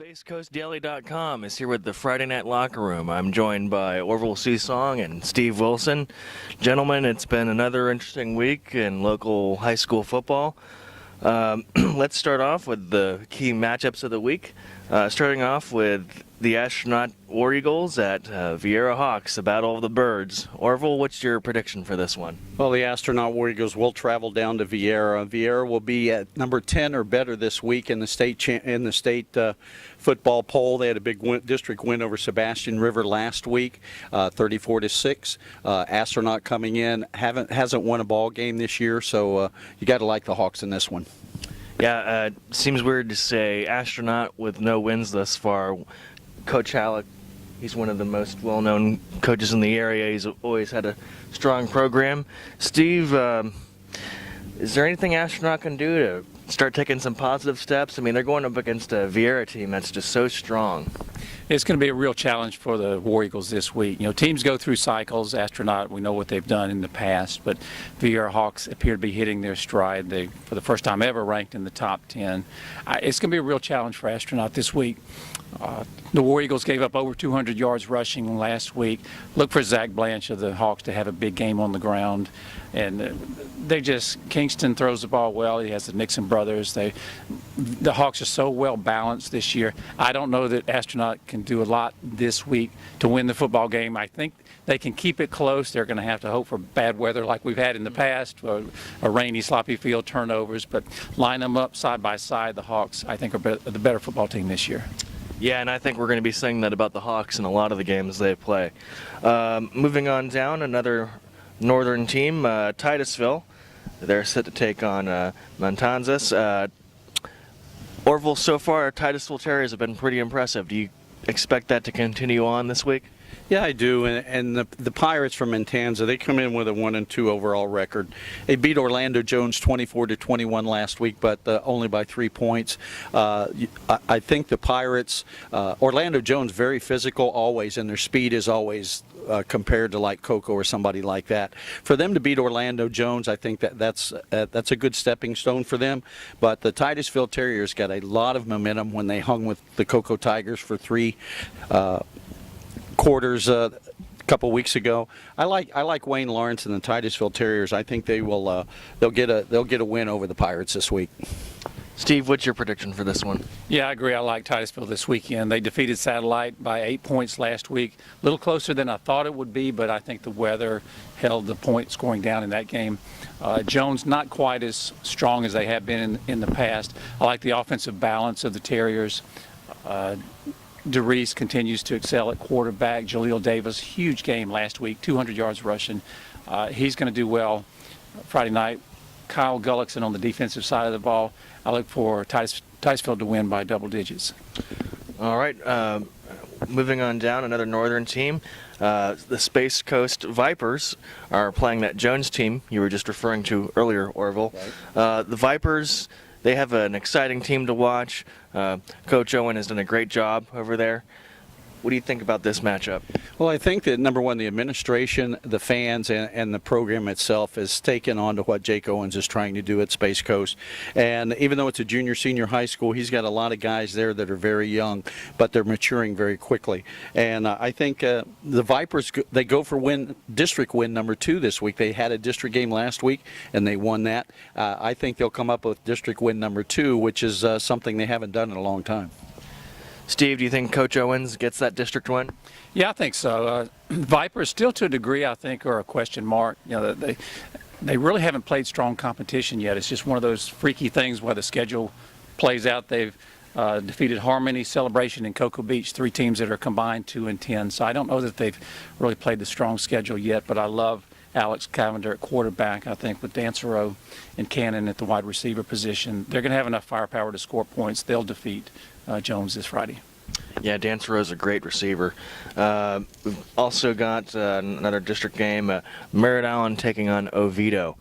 SpaceCoastDaily.com is here with the Friday Night Locker Room. I'm joined by Orville Seasong and Steve Wilson. Gentlemen, it's been another interesting week in local high school football. Let's start off with the key matchups of the week. Starting off with the Astronaut War Eagles at Viera Hawks, the Battle of the Birds. Orville, what's your prediction for this one? Well, the Astronaut War Eagles will travel down to Viera. Viera will be at number 10 or better this week in the state football poll. They had a big district win over Sebastian River last week, 34-6. Astronaut coming in hasn't won a ball game this year, so you got to like the Hawks in this one. Yeah, seems weird to say Astronaut with no wins thus far. Coach Halleck, he's one of the most well-known coaches in the area. He's always had a strong program. Steve, is there anything Astronaut can do to start taking some positive steps? I mean, they're going up against a Viera team that's just so strong. It's going to be a real challenge for the War Eagles this week. You know, teams go through cycles. Astronaut, we know what they've done in the past, but Viera Hawks appear to be hitting their stride. They, for the first time ever, ranked in the top 10. It's going to be a real challenge for Astronaut this week. The War Eagles gave up over 200 yards rushing last week. Look for Zach Blanche of the Hawks to have a big game on the ground. And Kingston throws the ball well. He has the Nixon brothers. The Hawks are so well balanced this year. I don't know that Astronaut can do a lot this week to win the football game. I think they can keep it close. They're going to have to hope for bad weather like we've had in the past, a rainy, sloppy field, turnovers. But line them up side by side, the Hawks, I think, are the better football team this year. Yeah, and I think we're going to be saying that about the Hawks in a lot of the games they play. Moving on down, another northern team, Titusville. They're set to take on Matanzas. Orville, so far, Titusville Terriers have been pretty impressive. Do you expect that to continue on this week? Yeah, I do. And the Pirates from Matanza, they come in with a 1-2 overall record. They beat Orlando Jones 24-21 last week, but only by 3 points. I think the Pirates, Orlando Jones, very physical always, and their speed is always compared to like Coco or somebody like that. For them to beat Orlando Jones, I think that's a good stepping stone for them. But the Titusville Terriers got a lot of momentum when they hung with the Coco Tigers for 3 quarters a couple weeks ago. I like Wayne Lawrence and the Titusville Terriers. I think they'll get a win over the Pirates this week. Steve, what's your prediction for this one? Yeah, I agree. I like Titusville this weekend. They defeated Satellite by 8 points last week. A little closer than I thought it would be, but I think the weather held the point scoring down in that game. Jones not quite as strong as they have been in the past. I like the offensive balance of the Terriers. DeReese continues to excel at quarterback. Jaleel Davis, huge game last week, 200 yards rushing. He's going to do well Friday night. Kyle Gullickson on the defensive side of the ball. I look for Titusville to win by double digits. All right. Moving on down, another northern team. The Space Coast Vipers are playing that Jones team you were just referring to earlier, Orville. Right. The Vipers, they have an exciting team to watch. Coach Owen has done a great job over there. What do you think about this matchup? Well, I think that, number one, the administration, the fans, and the program itself has taken on to what Jake Owens is trying to do at Space Coast. And even though it's a junior-senior high school, he's got a lot of guys there that are very young, but they're maturing very quickly. And I think the Vipers, they go for district win number 2 this week. They had a district game last week, and they won that. I think they'll come up with district win number 2, which is something they haven't done in a long time. Steve, do you think Coach Owens gets that district win? Yeah, I think so. Vipers, still to a degree, I think, are a question mark. You know, they really haven't played strong competition yet. It's just one of those freaky things where the schedule plays out. They've defeated Harmony, Celebration, and Cocoa Beach, 3 teams that are combined 2-10. So I don't know that they've really played the strong schedule yet, but I love Alex Cavender at quarterback. I think with Dansereau and Cannon at the wide receiver position, they're going to have enough firepower to score points. They'll defeat Jones this Friday. Yeah, Dansereau's a great receiver. We've also got another district game, Merritt Allen taking on Oviedo.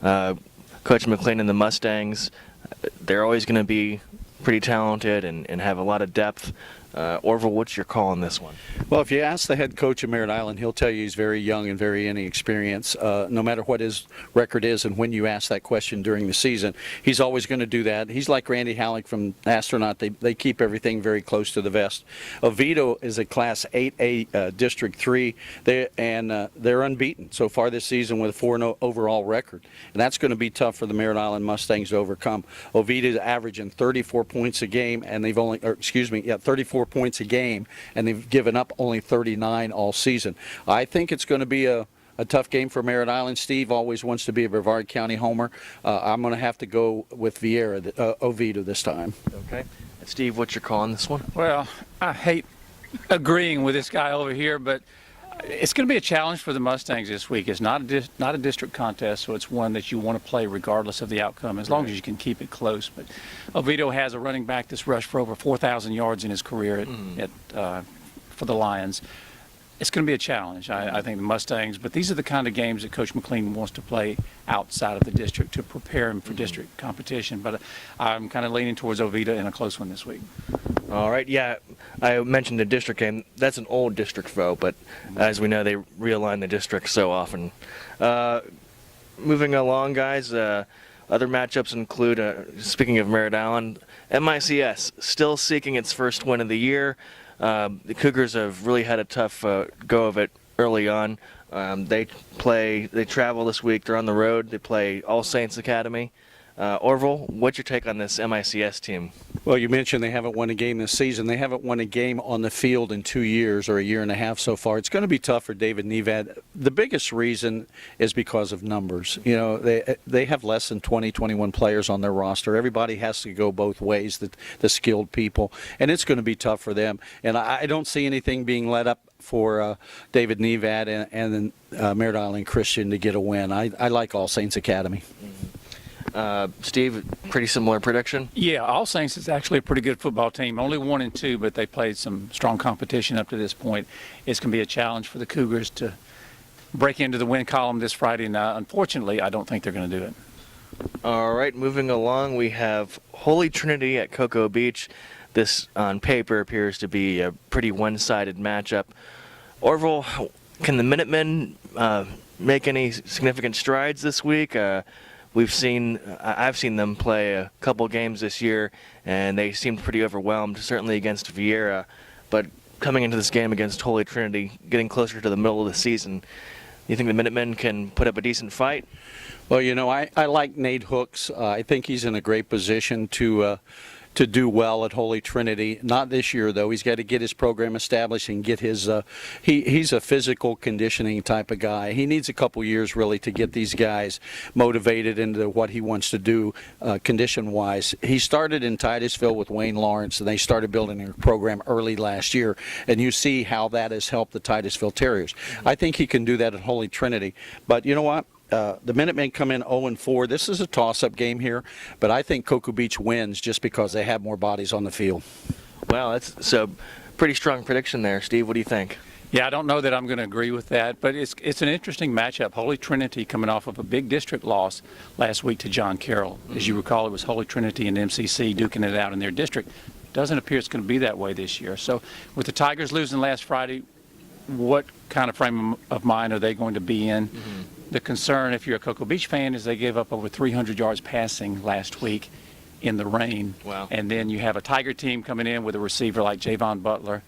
Coach McLean and the Mustangs, they're always going to be pretty talented and have a lot of depth. Orville, what's your call on this one? Well, if you ask the head coach of Merritt Island, he'll tell you he's very young and very inexperienced. No matter what his record is, and when you ask that question during the season, he's always going to do that. He's like Randy Halleck from Astronaut. They keep everything very close to the vest. Oviedo is a Class 8A District 3, they're unbeaten so far this season with a 4-0 overall record, and that's going to be tough for the Merritt Island Mustangs to overcome. Oviedo is averaging 34 points a game, and 34 points a game, and they've given up only 39 all season. I think it's going to be a tough game for Merritt Island. Steve always wants to be a Brevard County homer. I'm going to have to go with Oviedo this time. Okay. And Steve, what's your call on this one? Well, I hate agreeing with this guy over here, but it's going to be a challenge for the Mustangs this week. It's not a district contest, so it's one that you want to play regardless of the outcome, as long as you can keep it close. But Oviedo has a running back that's rushed for over 4,000 yards in his career for the Lions. It's going to be a challenge, I think, the Mustangs. But these are the kind of games that Coach McLean wants to play outside of the district to prepare him for district competition. But I'm kind of leaning towards Oviedo in a close one this week. All right, yeah, I mentioned the district game. That's an old district foe, but as we know, they realign the district so often. Moving along, guys, other matchups include, speaking of Merritt Island, MICS still seeking its first win of the year. The Cougars have really had a tough go of it early on. They travel this week. They're on the road. They play All Saints Academy. Orville, what's your take on this MICS team? Well, you mentioned they haven't won a game this season. They haven't won a game on the field in 2 years or a year and a half so far. It's going to be tough for David Nevad. The biggest reason is because of numbers. You know, they have less than 20, 21 players on their roster. Everybody has to go both ways, the skilled people, and it's going to be tough for them. And I don't see anything being let up for David Nevad and Merritt Island Christian to get a win. I like All Saints Academy. Steve, pretty similar prediction? Yeah, All Saints is actually a pretty good football team. Only 1-2, but they played some strong competition up to this point. It's going to be a challenge for the Cougars to break into the win column this Friday. Now, unfortunately, I don't think they're going to do it. All right, moving along, we have Holy Trinity at Cocoa Beach. This, on paper, appears to be a pretty one-sided matchup. Orville, can the Minutemen make any significant strides this week? I've seen them play a couple games this year, and they seemed pretty overwhelmed, certainly against Vieira. But coming into this game against Holy Trinity, getting closer to the middle of the season, you think the Minutemen can put up a decent fight? Well, you know, I like Nate Hooks. I think he's in a great position to do well at Holy Trinity. Not this year, though. He's got to get his program established and get his he's a physical conditioning type of guy. He needs a couple years, really, to get these guys motivated into what he wants to do condition-wise. He started in Titusville with Wayne Lawrence, and they started building a program early last year, and you see how that has helped the Titusville Terriers. I think he can do that at Holy Trinity. But you know what? The Minutemen come in 0-4. This is a toss-up game here, but I think Cocoa Beach wins just because they have more bodies on the field. Well, that's so pretty strong prediction there. Steve, what do you think? Yeah, I don't know that I'm going to agree with that, but it's an interesting matchup. Holy Trinity coming off of a big district loss last week to John Carroll. As you recall, it was Holy Trinity and MCC duking it out in their district. Doesn't appear it's going to be that way this year. So with the Tigers losing last Friday, what kind of frame of mind are they going to be in? The concern, if you're a Cocoa Beach fan, is they gave up over 300 yards passing last week in the rain. Wow. And then you have a Tiger team coming in with a receiver like Javon Butler.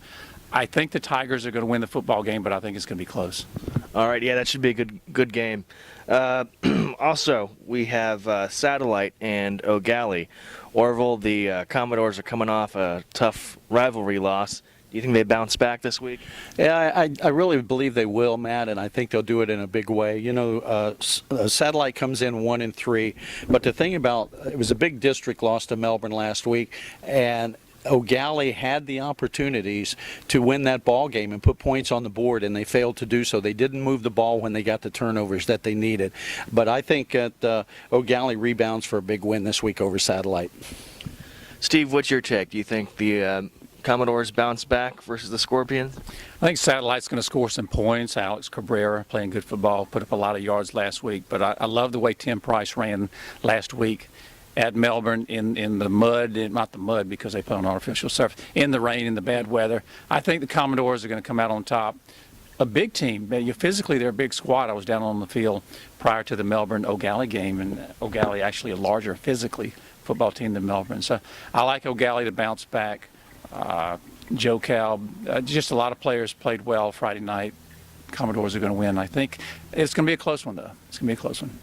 I think the Tigers are going to win the football game, but I think it's going to be close. All right, yeah, that should be a good game. Also, we have Satellite and O'Galley. Orville, the Commodores are coming off a tough rivalry loss. Do you think they bounce back this week? Yeah, I really believe they will, Matt, and I think they'll do it in a big way. You know, Satellite comes in 1-3, but the thing about it was a big district loss to Melbourne last week, and O'Galley had the opportunities to win that ball game and put points on the board, and they failed to do so. They didn't move the ball when they got the turnovers that they needed. But I think that O'Galley rebounds for a big win this week over Satellite. Steve, what's your take? Do you think the Commodores bounce back versus the Scorpions? I think Satellite's going to score some points. Alex Cabrera playing good football, put up a lot of yards last week. But I love the way Tim Price ran last week. at Melbourne in the mud, not the mud because they play on artificial surface, in the rain, in the bad weather. I think the Commodores are going to come out on top. A big team. Physically, they're a big squad. I was down on the field prior to the Melbourne O'Galley game, and O'Galley actually a larger physically football team than Melbourne. So I like O'Galley to bounce back. Joe Cal, just a lot of players played well Friday night. Commodores are going to win. I think it's going to be a close one, though. It's going to be a close one.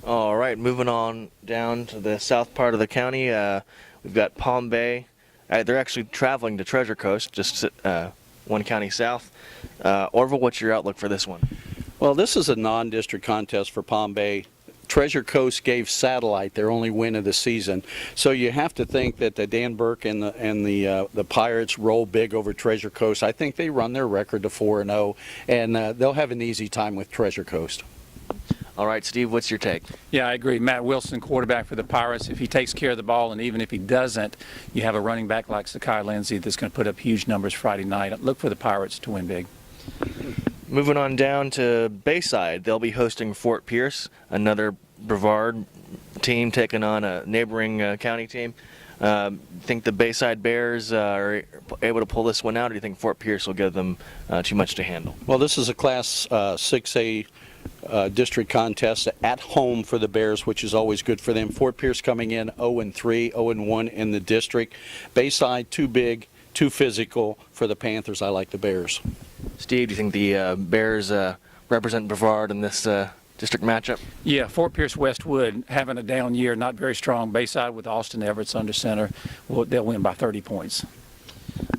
All right, moving on down to the south part of the county, we've got Palm Bay. They're actually traveling to Treasure Coast, just one county south. Orville, what's your outlook for this one? Well, this is a non-district contest for Palm Bay. Treasure Coast gave Satellite their only win of the season, so you have to think that the Dan Burke and the Pirates roll big over Treasure Coast. I think they run their record to 4-0, and they'll have an easy time with Treasure Coast. All right, Steve, what's your take? Yeah, I agree. Matt Wilson, quarterback for the Pirates. If he takes care of the ball, and even if he doesn't, you have a running back like Sakai Lindsey that's going to put up huge numbers Friday night. Look for the Pirates to win big. Moving on down to Bayside, they'll be hosting Fort Pierce, another Brevard team taking on a neighboring county team. Think the Bayside Bears are able to pull this one out, or do you think Fort Pierce will give them too much to handle? Well, this is a Class 6A district contest at home for the Bears, which is always good for them. Fort Pierce coming in 0-3, 0-1 in the district. Bayside too big, too physical for the Panthers. I like the Bears. Steve, do you think the Bears represent Brevard in this district matchup? Yeah, Fort Pierce Westwood having a down year, not very strong. Bayside with Austin Everett's under center, they'll win by 30 points.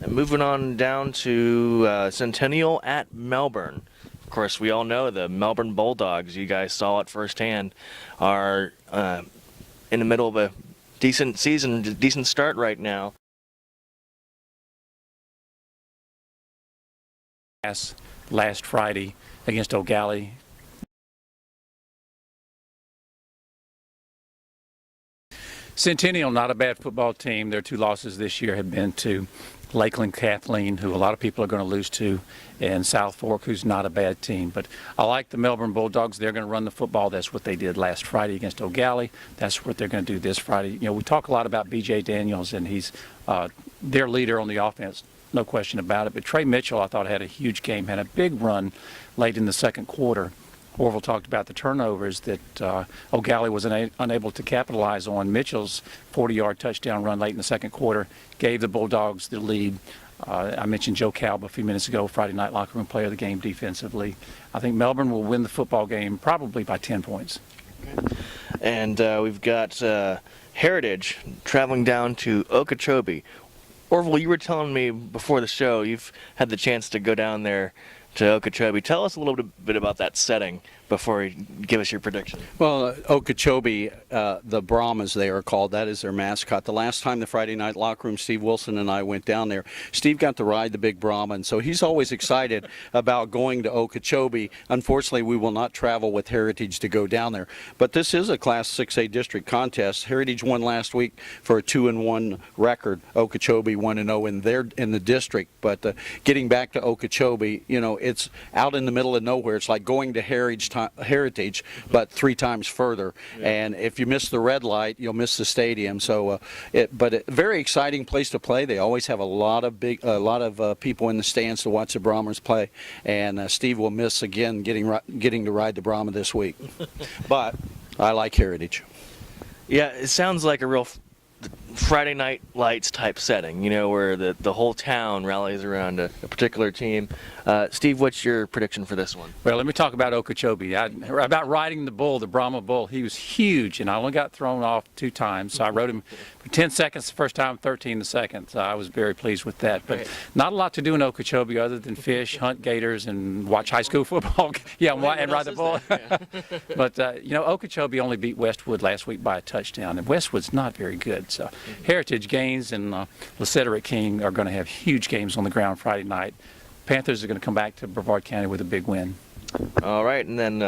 And moving on down to Centennial at Melbourne. Of course, we all know the Melbourne Bulldogs, you guys saw it firsthand, are in the middle of a decent season, decent start right now. Last Friday against O'Galley. Centennial, not a bad football team. Their two losses this year have been to Lakeland Kathleen, who a lot of people are going to lose to, and South Fork, who's not a bad team. But I like the Melbourne Bulldogs. They're going to run the football. That's what they did last Friday against O'Galley. That's what they're going to do this Friday. You know, we talk a lot about B.J. Daniels, and he's their leader on the offense. No question about it. But Trey Mitchell, I thought, had a huge game, had a big run late in the second quarter. Orville talked about the turnovers that O'Galley was unable to capitalize on. Mitchell's 40-yard touchdown run late in the second quarter gave the Bulldogs the lead. I mentioned Joe Calb a few minutes ago, Friday night locker room player of the game defensively. I think Melbourne will win the football game probably by 10 points. And we've got Heritage traveling down to Okeechobee. Orville, you were telling me before the show you've had the chance to go down there to Okeechobee. Tell us a little bit about that setting before you give us your prediction. Well, Okeechobee, the Brahmas they are called, that is their mascot. The last time the Friday night locker room, Steve Wilson and I went down there, Steve got to ride the big Brahma, and so he's always excited about going to Okeechobee. Unfortunately, we will not travel with Heritage to go down there. But this is a Class 6A district contest. Heritage won last week for a 2-1 record. Okeechobee 1-0 in the district. But getting back to Okeechobee, you know, it's out in the middle of nowhere. It's like going to Heritage, but 3 times further. Yeah. And if you miss the red light, you'll miss the stadium. So, but a very exciting place to play. They always have a lot of people in the stands to watch the Brahmas play. And Steve will miss again getting to ride the Brahma this week. But I like Heritage. Yeah, it sounds like a real Friday Night Lights type setting, you know, where the whole town rallies around a particular team. Steve, what's your prediction for this one? Well, let me talk about Okeechobee. About riding the bull, the Brahma bull. He was huge, and I only got thrown off 2 times. So I rode him for 10 seconds the first time, 13 the second. So I was very pleased with that. But not a lot to do in Okeechobee other than fish, hunt gators, and watch high school football. Yeah, and ride the bull. Yeah. But, you know, Okeechobee only beat Westwood last week by a touchdown, and Westwood's not very good. So Heritage Gaines and Lacedric King are going to have huge games on the ground Friday night. Panthers are going to come back to Brevard County with a big win. All right, and then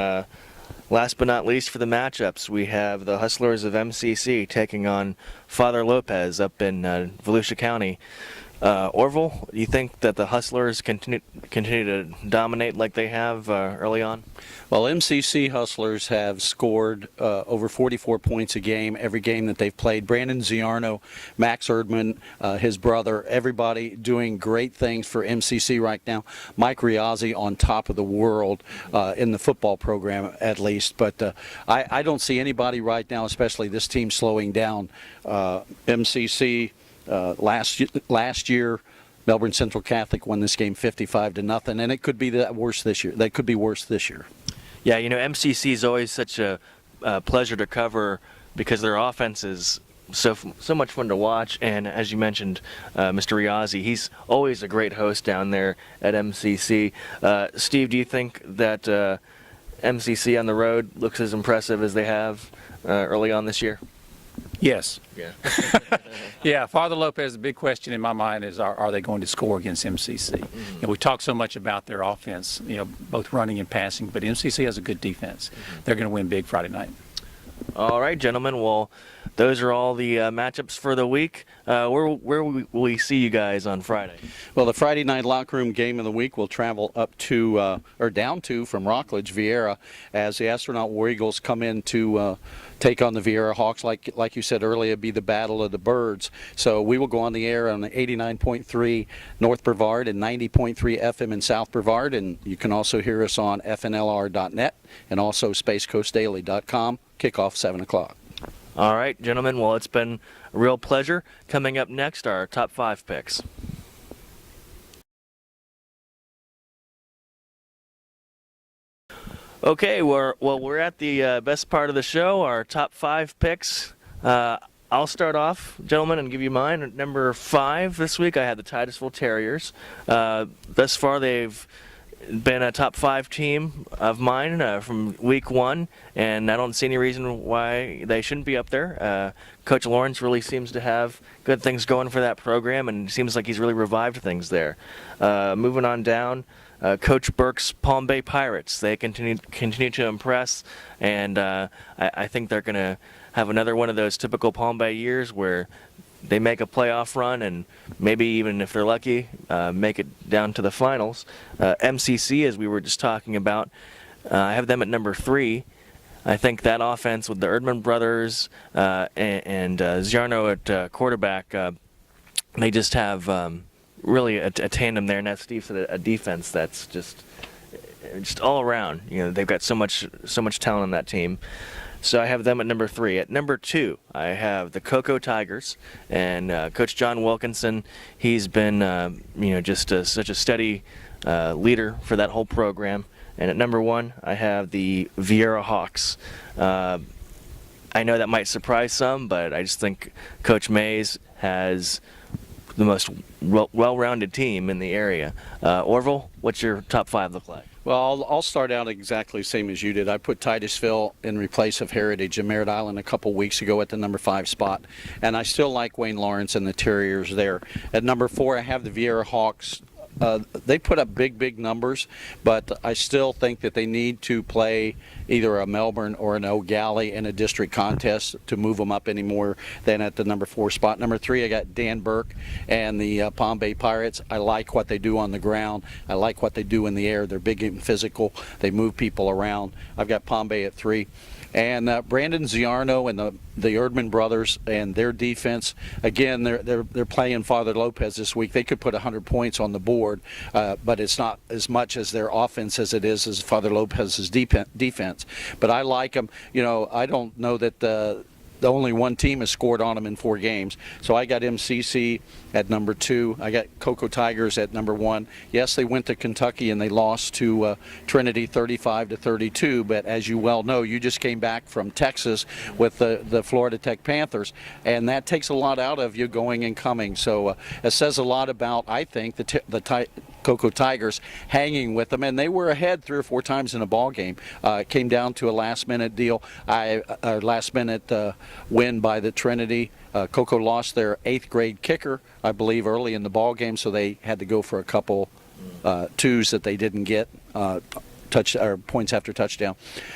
last but not least for the matchups, we have the Hustlers of MCC taking on Father Lopez up in Volusia County. Orville, do you think that the Hustlers continue to dominate like they have early on? Well, MCC Hustlers have scored over 44 points a game every game that they've played. Brandon Ziarno, Max Erdman, his brother, everybody doing great things for MCC right now. Mike Riazzi on top of the world in the football program at least. But I don't see anybody right now, especially this team, slowing down. MCC last year, Melbourne Central Catholic won this game 55-0, and it could be worse this year. That could be worse this year. Yeah, MCC is always such a pleasure to cover because their offense is so much fun to watch. And as you mentioned, Mr. Riazzi, he's always a great host down there at MCC. Steve, do you think that MCC on the road looks as impressive as they have early on this year? Yes. Yeah. Yeah, Father Lopez, the big question in my mind is, are they going to score against MCC? We talk so much about their offense, both running and passing, but MCC has a good defense. They're going to win big Friday night. All right, gentlemen. Well, those are all the matchups for the week. Where will we see you guys on Friday? Well, the Friday night locker room game of the week will travel up to, or down to, from Rockledge, Vieira, as the Astronaut War Eagles come in to take on the Vieira Hawks. Like you said earlier, it'd be the Battle of the Birds. So we will go on the air on 89.3 North Brevard and 90.3 FM in South Brevard, and you can also hear us on fnlr.net and also spacecoastdaily.com. Kickoff 7 o'clock. All right, gentlemen. Well, it's been a real pleasure. Coming up next, our top 5 picks. Okay, we're at the best part of the show, our top 5 picks. I'll start off, gentlemen, and give you mine. At number 5 this week, I had the Titusville Terriers. Thus far, they've been a top 5 team of mine from week 1, and I don't see any reason why they shouldn't be up there. Coach Lawrence really seems to have good things going for that program, and it seems like he's really revived things there. Moving on down, Coach Burke's Palm Bay Pirates. They continue to impress, and I think they're going to have another one of those typical Palm Bay years where they make a playoff run and maybe even if they're lucky, make it down to the finals. MCC, as we were just talking about, I have them at number 3. I think that offense with the Erdman brothers and Ziarno at quarterback, they just have really a tandem there, and as Steve said, a defense that's just all around. They've got so much talent on that team. So I have them at number 3. At number 2, I have the Cocoa Tigers, and Coach John Wilkinson. He's been, just such a steady leader for that whole program. And at number 1, I have the Vieira Hawks. I know that might surprise some, but I just think Coach Mays has the most well-rounded team in the area. Orville, what's your top 5 look like? Well, I'll start out exactly the same as you did. I put Titusville in replace of Heritage and Merritt Island a couple weeks ago at the number 5 spot, and I still like Wayne Lawrence and the Terriers there. At number 4, I have the Vieira Hawks. They put up big numbers, but I still think that they need to play either a Melbourne or an O'Galley in a district contest to move them up any more than at the number 4 spot. Number 3, I got Dan Burke and the Palm Bay Pirates. I like what they do on the ground. I like what they do in the air. They're big and physical. They move people around. I've got Palm Bay at 3. And Brandon Ziarno and the Erdman brothers and their defense, again, they're playing Father Lopez this week. They could put 100 points on the board, but it's not as much as their offense as it is as Father Lopez's defense. But I like them. I don't know that the only one team has scored on them in 4 games. So I got MCC at number 2. I got Cocoa Tigers at number 1. Yes, they went to Kentucky and they lost to Trinity 35-32. But as you well know, you just came back from Texas with the Florida Tech Panthers, and that takes a lot out of you going and coming. So it says a lot about, I think, the Cocoa Tigers hanging with them, and they were ahead 3 or 4 times in a ball game. It came down to a last-minute deal, last-minute win by the Trinity. Cocoa lost their 8th grade kicker, I believe, early in the ball game, so they had to go for a couple twos that they didn't get. Points after touchdown.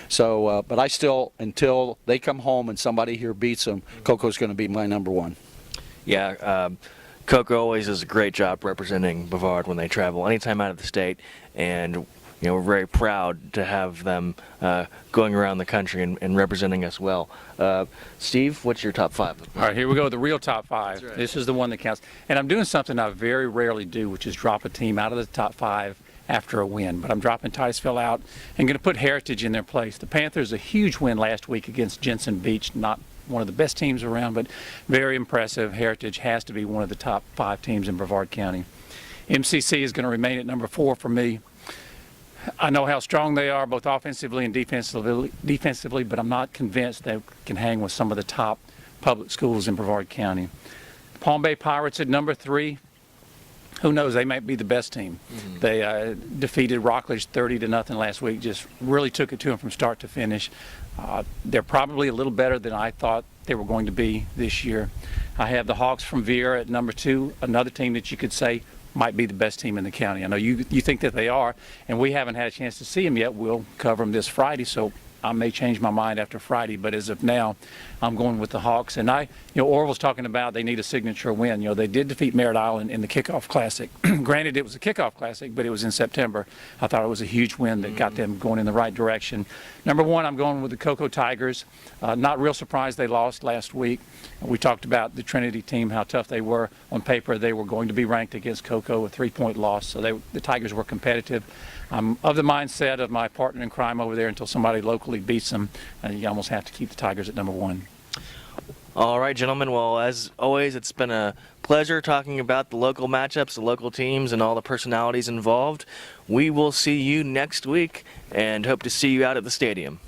So, but I still, until they come home and somebody here beats them, Cocoa's going to be my number 1. Yeah, Coco always does a great job representing Brevard when they travel anytime out of the state, and we're very proud to have them going around the country and representing us well. Steve, what's your top 5? All right, here we go, the real top 5. That's right. This is the one that counts. And I'm doing something I very rarely do, which is drop a team out of the top 5 after a win. But I'm dropping Titusville out and going to put Heritage in their place. The Panthers, a huge win last week against Jensen Beach, not one of the best teams around, but very impressive. Heritage has to be one of the top 5 teams in Brevard County. MCC is going to remain at number 4 for me. I know how strong they are, both offensively and defensively, but I'm not convinced they can hang with some of the top public schools in Brevard County. Palm Bay Pirates at number 3. Who knows? They might be the best team. Mm-hmm. They defeated Rockledge 30-0 last week. Just really took it to them from start to finish. They're probably a little better than I thought they were going to be this year. I have the Hawks from Viera at number 2, another team that you could say might be the best team in the county. I know you think that they are, and we haven't had a chance to see them yet. We'll cover them this Friday, so I may change my mind after Friday, but as of now, I'm going with the Hawks. And Orville's talking about they need a signature win. They did defeat Merritt Island in the kickoff classic. Granted, it was a kickoff classic, but it was in September. I thought it was a huge win that got them going in the right direction. Number 1, I'm going with the Cocoa Tigers. Not real surprised they lost last week. We talked about the Trinity team, how tough they were. On paper, they were going to be ranked against Cocoa, a 3-point loss, so the Tigers were competitive. I'm of the mindset of my partner in crime over there until somebody locally beats them. You almost have to keep the Tigers at number 1. All right, gentlemen. Well, as always, it's been a pleasure talking about the local matchups, the local teams, and all the personalities involved. We will see you next week and hope to see you out at the stadium.